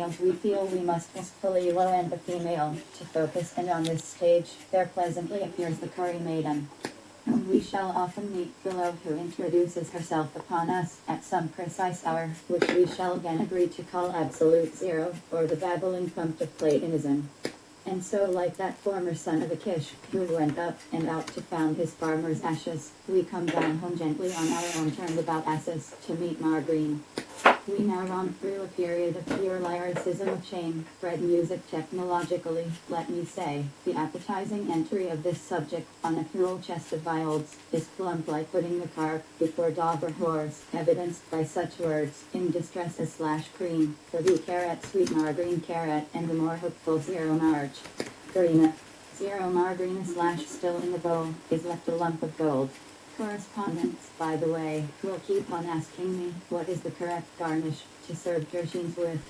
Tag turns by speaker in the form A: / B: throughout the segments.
A: males we feel we must wistfully low and the female to focus, and on this stage there pleasantly appears the curry maiden, whom we shall often meet below, who introduces herself upon us at some precise hour, which we shall again agree to call absolute zero, or the babbling pump of Platonism. And so, like that former son of Achish, who went up and out to found his farmer's ashes, we come down home gently on our own turnabout asses to meet Margarine. We now romp through a period of pure lyricism of shame-bred music technologically, let me say. The appetizing entry of this subject on a cruel chest of viols is plump like putting the cart before dog or horse, evidenced by such words in distress as /cream, for the carat sweet margarine carrot, and the more hopeful zero marge. Farina. Zero margarine / still in the bowl, is left a lump of gold. Correspondents, by the way, will keep on asking me what is the correct garnish to serve gherkins with.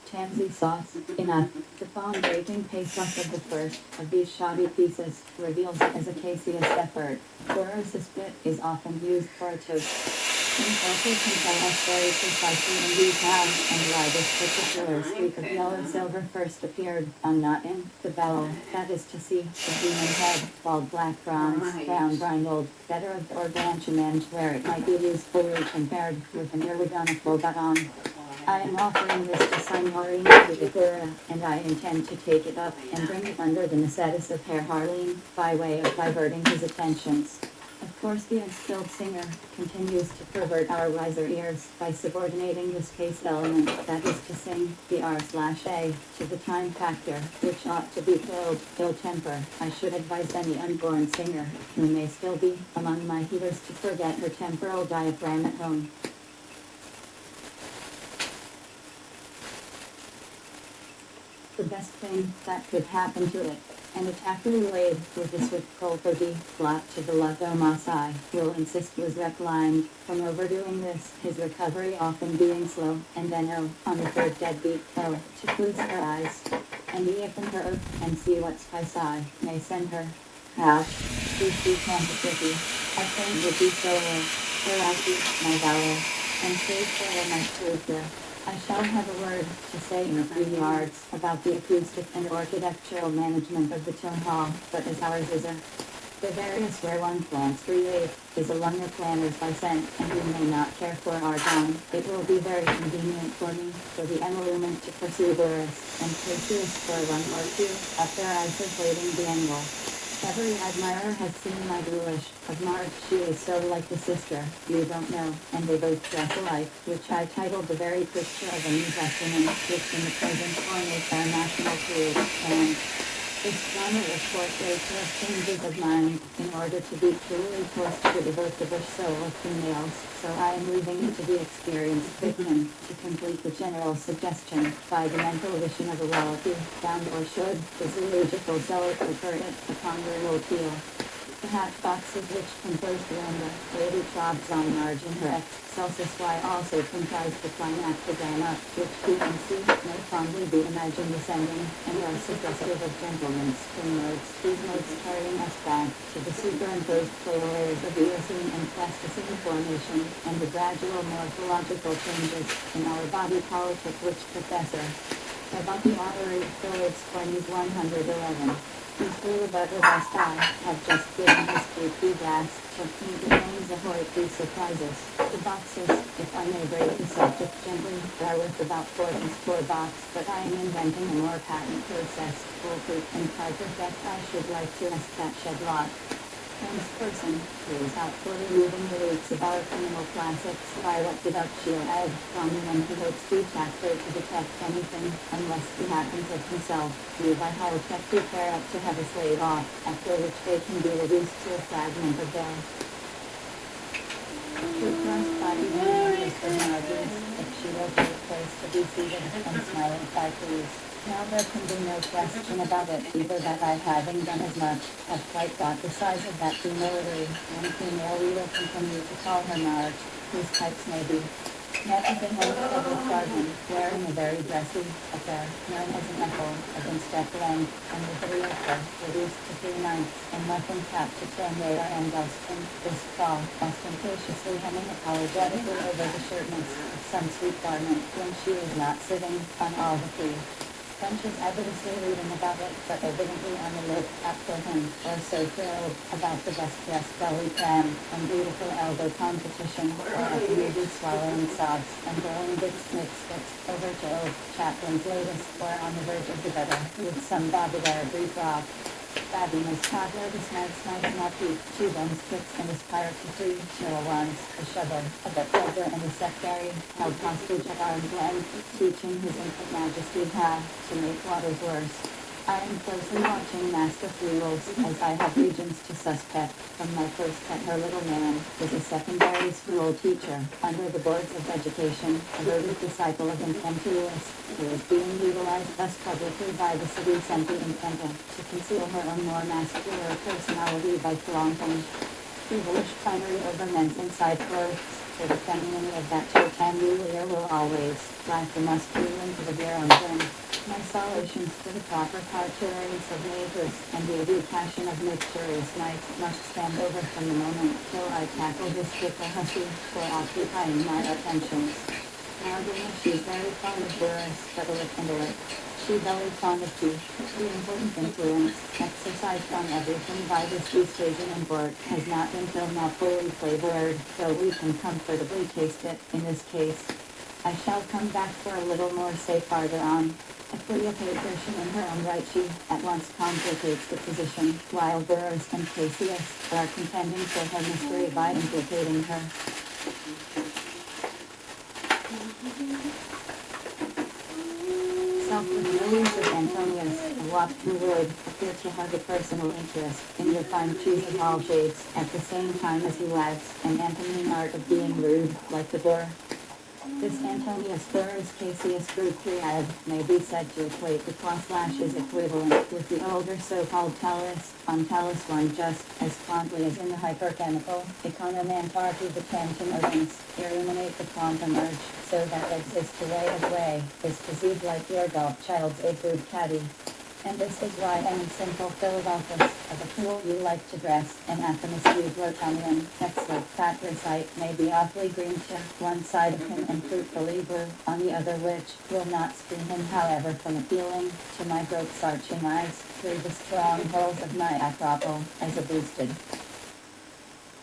A: Tansy sauce, enough. The fawn-breaking paste off of the first of these shoddy pieces reveals it as acacia effort. Chlorophyll spit is often used for a toast. Consultants can tell us very precisely indeed how and why this particular streak of yellow silver first appeared on not in the bowel, that is to see, the human head, bald black bronze, brown brindled, better of organchiment, where it might be usefully compared with an irregular baton. I am offering this to Signorina Pudicura, and I intend to take it up and bring it under the necessities of Herr Harleen, by way of diverting his attentions. Of course, the unskilled singer continues to pervert our wiser ears by subordinating this case element, that is to sing, the R/A, to the time factor, which ought to be filled, ill temper. I should advise any unborn singer, who may still be among my hearers, to forget her temporal diaphragm at home. The best thing that could happen to it, an attacker laid with a swift colpogy, brought to the Lagomasi, will insist was reclined from overdoing this, his recovery often being slow, and then on the third deadbeat to close her eyes, and open her oath and see what Sky may send her. How? She quantity, I think would be so my valor, and save for my truth. I shall have a word to say in a few yards about the acoustic and architectural management of the town hall, but as ours is a various where one plants relate, is among the planners by scent, and we may not care for our town, it will be very convenient for me, for the emolument to pursue Boris, and Cassius for a run or two, up there isolating the angle. Every admirer has seen my bluish of Marge. She is so like the sister, you don't know, and they both dress alike, which I titled The Very Picture of a New Testament, which in the present form is our national creed, and this drama of portraits of changes of mind, in order to be truly forced to devote the bush soul of females, so I am leaving it to the experienced victim to complete the general suggestion by the mental vision of a relative, bound or should the zoological zealot prefer it upon rural appeal. The hat boxes which compose Veranda, Lady Trobs on Marge and her Excelsis Y also comprise the climactogramma, which PNC may fondly be imagined ascending, and are suggestive of gentlemen's twin modes, these modes carrying us back to the superimposed clay layers of Eocene and Pleistocene formation, and the gradual morphological changes in our body politic which Professor Evacuatory Phillips Cornys 111. Mr. Roberto Basti have just given his BP gas to me the names ahoy, please surprises. The boxes, if I may break the subject gently, are worth about 4 per box, but I am inventing a more patent process, foolproof and perfect. I should like to ask that shed lot. Holmes person, who is out for removing the leaks of our criminal classics, by what deduction I have from him, who hopes to factor to detect anything, unless he happens of himself, who by high-tech prepare up to have a slave off, after which they can be reduced to a fragment of their crossed body is for Margaret, if she will be a place to be seated, and smiling if I please. Now there can be no question about it, either that I, having done as much, have quite got the size of that humility, and female we will continue to call her Marge, whose types may be Met with him in the public garden, wearing a very dressy affair, known as an echo against Jack Lang, and with a reefer, reduced to 3/9, and muffin cap to turn later and Dustin, this fall, ostentatiously hemming apologetically over the shirtness of some sweet garment when she was not sitting on all the three. French is evidently reading about it, but evidently on the lookout for him, or so thrilled about the best dressed belly cram and beautiful elbow competition, or at the movie swallowing sobs and blowing big snake sticks over to old Chaplin's latest, or on the verge of the better, with some Bobby there brief rock. Fabulous toddler, the snag not deep, 2 bones kicks and aspire to 3 chill ones, a shovel, a bit older and a secretary, held hostage at arm's length, teaching his infant majesty how to make waters worse. I am closely watching Master Freehold's, as I have reasons to suspect from my first that her little man is a secondary school teacher under the boards of education, a voted disciple of Infantilius, who is being utilized thus publicly by the city senti Infanta to conceal her own more masculine personality by flaunting foolish finery over men's inside clothes, for the femininity of that totangulier will always lack the masculine to the beer on brim. My solutions for the proper parturance of neighbors and the education of mixtures must stand over from the moment till I tackle this fickle hussy for occupying my attentions. Now she's very fond of Burris, but a lick and a lick. She's very fond of tea. The important influence exercised on everything by this East Asian import has not been till now fully flavored, though we can comfortably taste it in this case. I shall come back for a little more say farther on. A Cleopatra version in her own right, she at once complicates the position, while Burris and Cassius are contending for her mystery by implicating her. Self-revealings of Antonius, a walk who would appear to have a personal interest in your fine cheese of all shades, at the same time as he wags an Antonine art of being rude, like the boar. This Antonius Burris Cassius group triad may be said to equate the cross-lashes equivalent with the older so-called Tellus on Tellus one just as fondly as in the hyperchemical economantarchy the tantum odens illuminate the quantum urge, so that exist the way of way is perceived like your adult child's a good caddy. And this is why any simple Philadelphus of a fool you like to dress, and Athamas Euglotonian, Textbook fat recite may be awfully green to one side of him and fruitfully blue on the other, which will not screen him however from appealing to my gross arching eyes through the strongholds of my acropole as a boosted.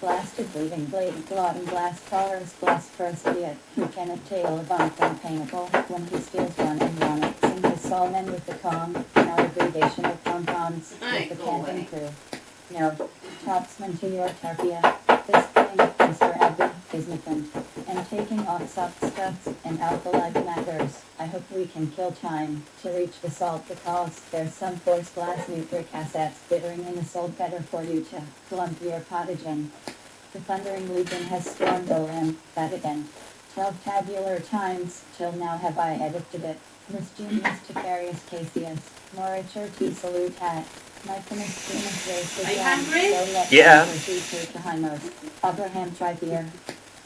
A: Blasted bleeding blade glotting blast collars blast first idiot who can obtain a bomb from painable when he steals one and one sing his psalmen with the Kong, now aggregation of compounds with the camping crew. No, topsman to your tarpia, this thing, Mr. Abbey, is nothing. And taking off soft stuffs and alkali matters, I hope we can kill time to reach the salt because there's some forced glass nucleic acids bittering in the salt better for you to clump your pottage in. The Thundering Legion has stormed Olam, that again. 12 tabular times till now have I edited it. This genius Tefarius Cassius, Moricher T salute hat. My finished genius race is done, so let's take to Hymos. Abraham Tripier.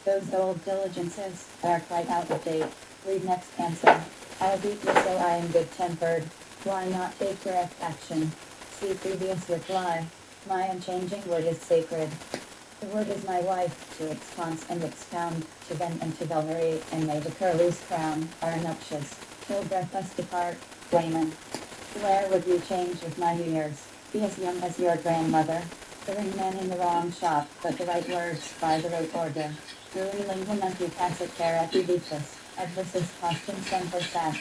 A: Those old diligences are quite out of date. Read next answer. I'll beat you so I am good-tempered. Why not take direct action? See previous reply. My unchanging word is sacred. The word is my wife, to expunse and expound, to bend and to venerate, and may the curlews crown our nuptials. Till breath us depart, Wayman. Where would you change with my years? Be as young as your grandmother. The ringman in the wrong shop, but the right words by the rote order. Rui linguamentu passit carati vitus, adversus postum semper sat.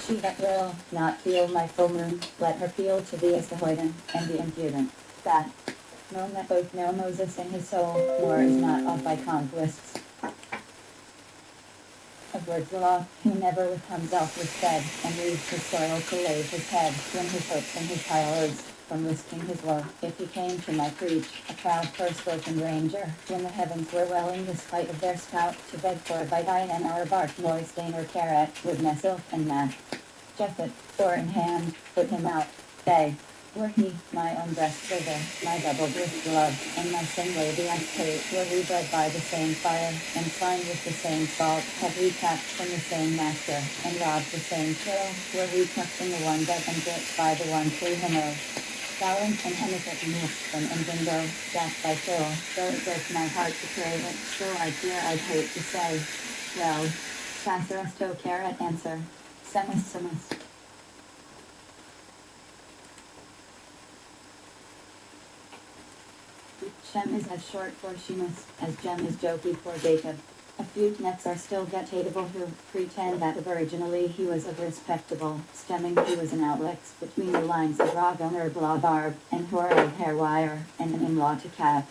A: She that will not feel my full moon, let her feel to be as the hoyden, and the impudent. That. Known that both know Moses in his soul, nor is not off by conquests. Of words law, who never with himself was fed, and leaves his soil to lave his head, when his hopes and his pylords, from risking his woe, if he came to my preach, a proud forspoken ranger, when the heavens were welling the spite of their spout, to beg for a bite I an hour bark noise stain or carrot, with myself and mad. Jeffet, oar in hand, put him out, they. Were he my own breast vigor, my double with blood, and my sin lady I pray, were we bred by the same fire, and fined with the same salt, had we tapped from the same master, and robbed the same till, were we tucked in the one bed and built by the one true himmo. Gallant and Hennepin from Indigo, Jack by Phil, though it breaks my heart to crave it, still I fear I'd hate to say, well, Sacerus to carrot answer, Semus. Shem is as short for Shemus as Jem is jokey for Jacob. A few necks are still get-hateable who pretend that originally he was of respectable stemming. He was an outlex between the lines of Ragoner Blabarb and Horror Hairwire and an in-law to Cap.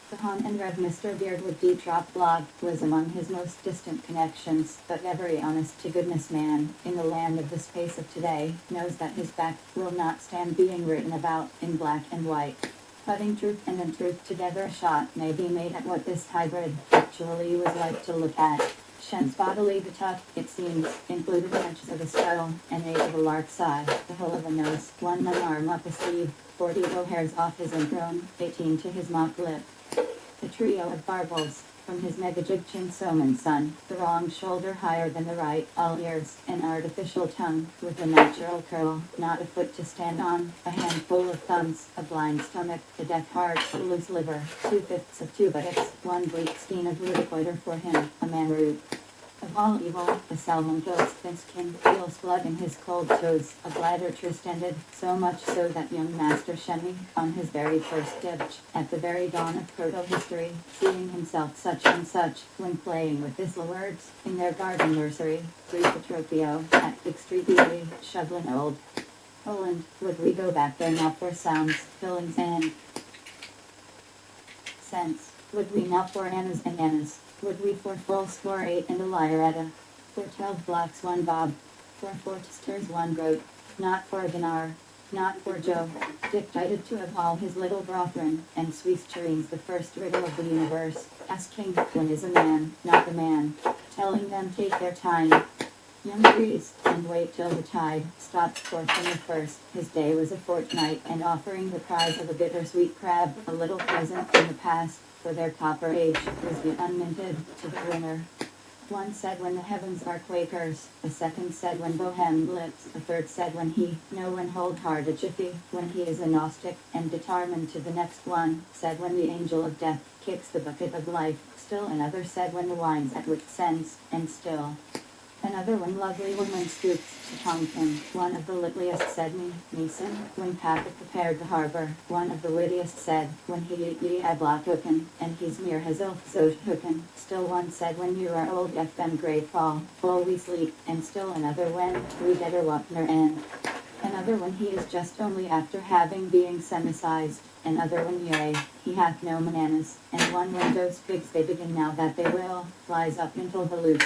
A: The Hon and Rev Mr. Beardwood D. Drop Blog was among his most distant connections, but every honest-to-goodness man in the land of the space of today knows that his back will not stand being written about in black and white. Putting truth and untruth together, a shot may be made at what this hybrid actually was like to look at. Shem's bodily betough, it seems, included inches of a skull, an 8 of a lark's eye, the whole of a nose, 1 arm up a sleeve, 40 hairs off his ingrown, 18 to his mock lip. The trio of barbels, from his megajig chinsoman son, the wrong shoulder higher than the right, all ears, an artificial tongue, with a natural curl, not a foot to stand on, a handful of thumbs, a blind stomach, a deaf heart, a loose liver, 2/5 of 2 buttocks, 1 bleak skein of ludicoider for him, a man root. Of all evil, the Salmon kills Finskin, feels blood in his cold toes, a bladder tristended, so much so that young Master Shemmy, on his very first debch, at the very dawn of proto-history, seeing himself such and such, when playing with Isla words, in their garden nursery, 3 Petropio, at Fig Street Erie, Shovlin Old. Poland, would we go back there now for sounds, fillings and sense? Would we now for Annas and Annas? Would we for full score 8 and a liretta? For 12 blocks 1 bob? For 4 testers 1 groat? Not for a dinar? Not for Joe? Dictated to of all his little brethren, and Swiss tureens the first riddle of the universe, asking when is a man, not a man, telling them take their time. Young breeze, and wait till the tide stopped forth from the first. His day was a fortnight, and offering the prize of a bittersweet crab, a little present from the past, for their copper age, was yet unminted, to the winner. One said when the heavens are Quakers, a second said when Bohem lips, a third said when he, no one hold hard a jiffy, when he is a Gnostic, and determined to the next one, said when the angel of death kicks the bucket of life, still another said when the wine's at wit's ends, and still another when lovely woman stoops to Tonkin. One of the litliest said me, Neeson, when Papa prepared the harbor. One of the wittiest said, when he ye had block hooken, and he's mere hazil so hooken. Still one said when you are old FM grey fall, full we sleep, and still another when we better wapner end. Another when he is just only after having being semicized, another when yea, he hath no bananas, and one when those pigs they begin now that they will, flies up until the loop.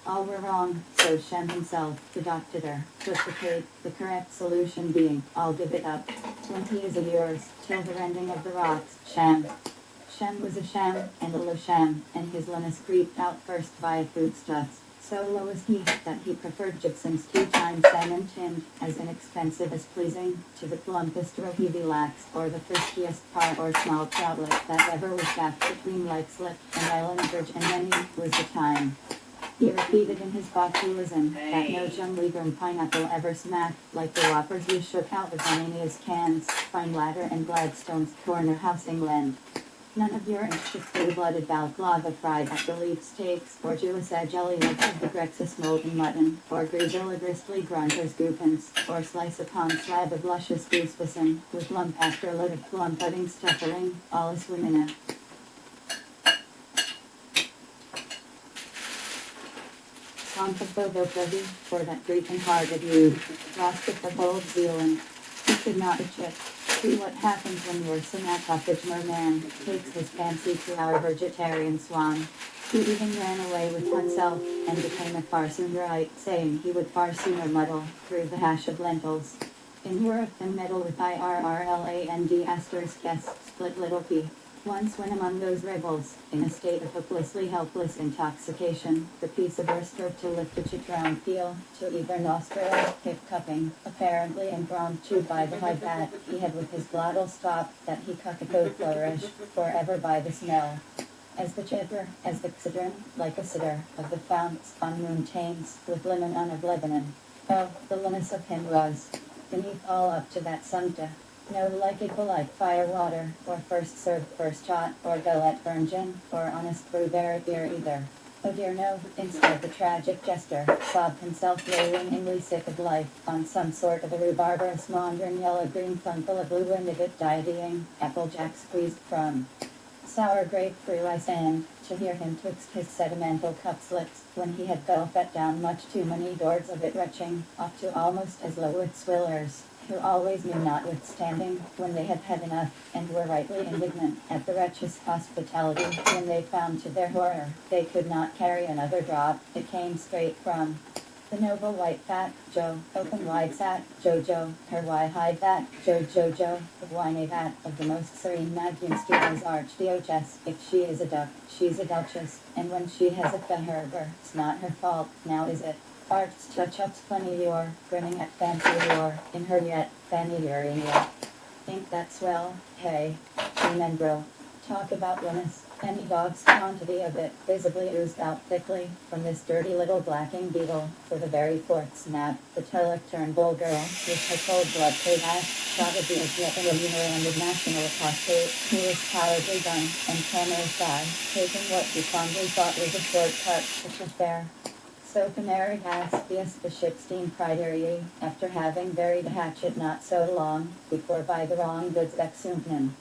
A: All were wrong, so Shem himself, the doctor, took the cake, the correct solution being, I'll give it up. When he is a yours, till the rending of the rocks, Shem. Shem was a sham, and a low sham, and his linus creeped out first via foodstuffs. So low was he, that he preferred gypsums 2 times salmon tinned, as inexpensive as pleasing, to the plumpest rohivy lax, or the friskiest par or small troutlet that ever was gapped between like Slip and Island Bridge, and many was the time. He repeated in his botulism that no Junglegern pineapple ever smacked like the whoppers we shook out of Ananias cans, fine ladder and Gladstone's corner house England. None of your blue-blooded balaclava fried at the leaf steaks, or Jewish jelly legs of the Grexus molten mutton, or Grevilla gristly grunters goopins, or slice upon slab of luscious goosebissen, with lump after load of plum pudding stuffing, all is womina. Bovopravi, for that Greek and hearted you, lost of the bold Zealand. He could not admit. See what happens when your synaptophage merman takes his fancy to our vegetarian swan. He even ran away with oneself, and became a farsoon right, saying he would far sooner muddle through the hash of lentils in Europe than meddle with IRRLAND asterisk S, split little p. Once when among those rebels, in a state of hopelessly helpless intoxication, the peaceaber strove to lift a chitron peel to either nostril, hip-cupping, apparently impromptu by the high bat he had with his glottal stop that he could flourish forever by the smell. As the chipper, as the citron, like a sitter, of the founts on mountains, with Lebanon of Lebanon. Oh, the liness of him was, beneath all up to that sumpta. No like equal like fire water, or first served first shot, or galette virgin, or honest brew bear either. Oh dear no, instead the tragic jester sobbed himself loathingly sick of life on some sort of a rhubarberous modern yellow-green funkel of blue indigot dieting, applejack squeezed from sour grapefruit ice and, to hear him twixt his sedimental cups lips, when he had gulped down much too many gourds of it retching, off to almost as low-wit swillers, who always knew notwithstanding, when they had had enough, and were rightly indignant at the wretch's hospitality, when they found to their horror, they could not carry another drop, it came straight from the noble white fat, Joe, open wide sat, Jojo, her why hide that, Jojo, the whiny vat of the most serene Magnus archdiocese, if she is a duck, she's a duchess, and when she has a feherber, it's not her fault, now is it? Arts touch-ups funny you're, grinning at fancy you're, in her yet, fanny you're in yet. Think that's swell, hey, remember, talk about Linus. Any dog's quantity of it visibly oozed out thickly from this dirty little blacking beetle. For the very fourth snap, the Turnbull girl, with her cold blood paid ass, shot at the yet remunerated national apostate, who was cowardly done, and camel shy, taking what he fondly thought was a shortcut to the fair. So Canary Caspius the shipstein Priderie, after having buried a hatchet not so long before by the wrong goods exumption.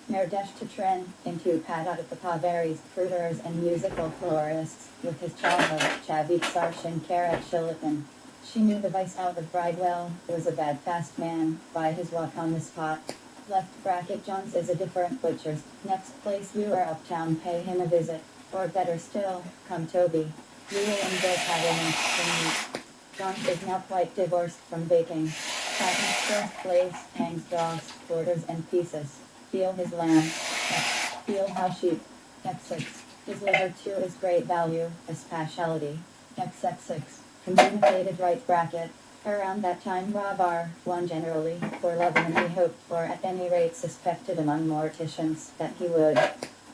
A: Merdesh to Tren, into Padot of the Paveris, fruiters and musical florists, with his childhood, Chavik Sarshan Karat Shillipin. She knew the vice out of Bridewell, was a bad fast man, by his walk on the spot. Left bracket John's is a different butcher's. Next place you are uptown, pay him a visit. Or better still, come Toby. You will enjoy Patterman's for meat. John is now quite divorced from baking. Patton's first place hangs dogs, quarters and pieces. Feel his lamb. Feel how sheep. X6. His liver too is great value, a speciality. XX6. Communicated right bracket. Around that time Ravar, one generally, for love and he hoped, or at any rate suspected among morticians, that he would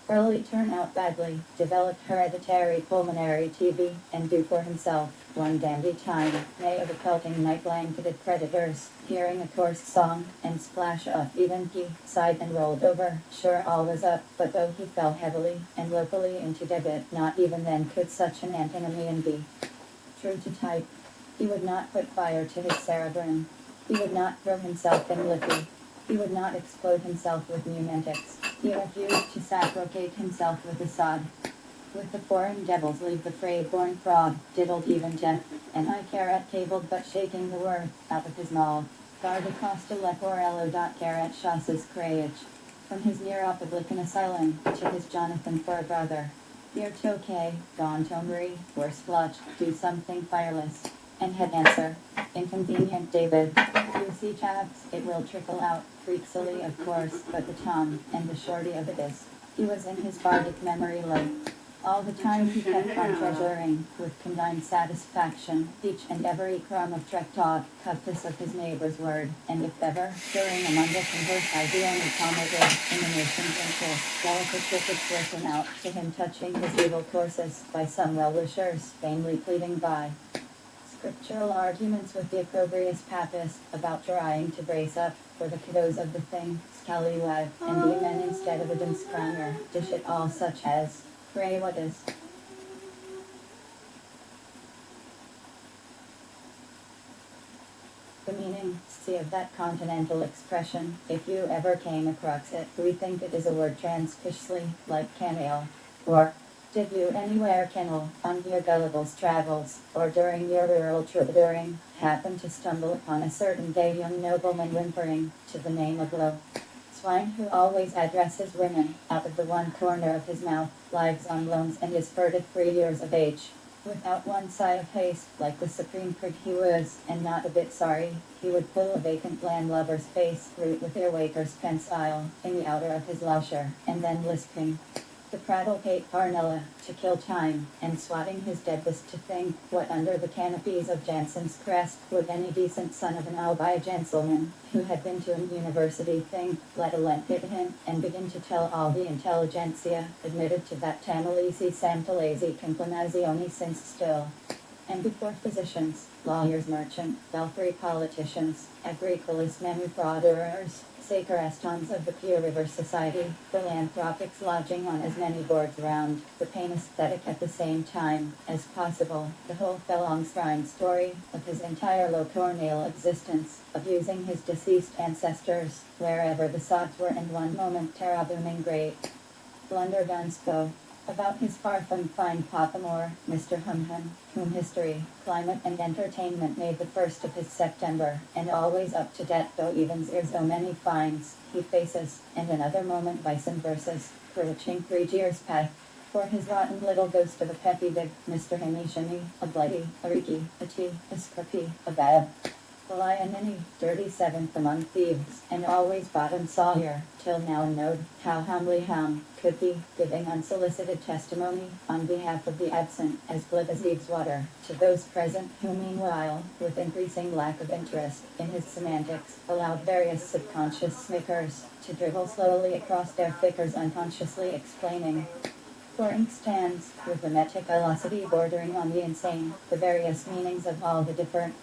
A: early turn out badly, developed hereditary pulmonary TB, and do for himself, one dandy time, May of the pelting night-blanketed predators, hearing a coarse song, and splash off even he, sighed and rolled over, sure all was up, but though he fell heavily, and locally into debit, not even then could such an antinomian be true to type. He would not put fire to his cerebrum. He would not throw himself in liquid. He would not explode himself with pneumatics. He refused to sacrificate himself with the sod. With the foreign devils leave the fray-born frog, diddled even death, and I carrot cabled but shaking the worth out of his maw. Garda costa leporello. Carrot chassis crayage. From his near Republican asylum, to his Jonathan for a brother. Dear Tokay, Don Tomery, or splotch, do something fireless. And head answer, inconvenient David. You see chaps, it will trickle out, freakily of course, but the Tom, and the shorty of it is, he was in his bardic memory low. All the time he kept on treasuring, with condign satisfaction, each and every crumb of Trek talk, covetous of his neighbor's word, and if ever, stirring among the converse I the only comrade in the nation's interest, delicate trickets listen out to him touching his evil courses, by some well-wishers, vainly pleading by scriptural arguments with the opprobrious papist, about trying to brace up, for the kiddos of the thing, scallywag, and be men instead of a Dunskronger, dish it all such as, pray what is the meaning, see of that continental expression, if you ever came across it, we think it is a word transpishly, like cameo, or did you anywhere kennel, on your gullible's travels, or during your rural troubadouring, happen to stumble upon a certain gay young nobleman whimpering, to the name of Low Swine, who always addresses women, out of the one corner of his mouth, lives on loans and is 33 years of age? Without one sigh of haste, like the supreme prig he was, and not a bit sorry, he would pull a vacant landlubber's face, root with earwaker's pensile, in the outer of his lauscher, and then lisping, to prattle Kate Parnella, to kill time, and swatting his deadest to think what under the canopies of Jansen's crest would any decent son of an albeit gentleman, who had been to an university think, let alone hit him, and begin to tell all the intelligentsia, admitted to that Tamilesi Santalesi Conclamazione since still. And before physicians, lawyers, merchant, belfry politicians, agricolas manufacturers, Sacerastons of the Pure River Society, philanthropics lodging on as many boards round, the pain aesthetic at the same time as possible, the whole Felongstrine story of his entire locornal existence, of using his deceased ancestors, wherever the sods were in one moment terrabooming great. Blundergansko. About his far from fine Papamoor, Mr. Humhum, whom history, climate and entertainment made the first of his September, and always up to date though even there's so many finds, he faces, and another moment bison versus, for a chink 3 years path. For his rotten little ghost of a peppy big Mr. Himmy, a blighty, a reeky, a tea, a scruffy, a bad. The lion any, dirty seventh among thieves, and always bottom Sawyer, till now knowed how humbly Ham could be, giving unsolicited testimony, on behalf of the absent, as glib as Eve's water, to those present, who meanwhile, with increasing lack of interest in his semantics, allowed various subconscious snickers to dribble slowly across their thickers unconsciously explaining, for instance, with a meticulosity bordering on the insane, the various meanings of all the different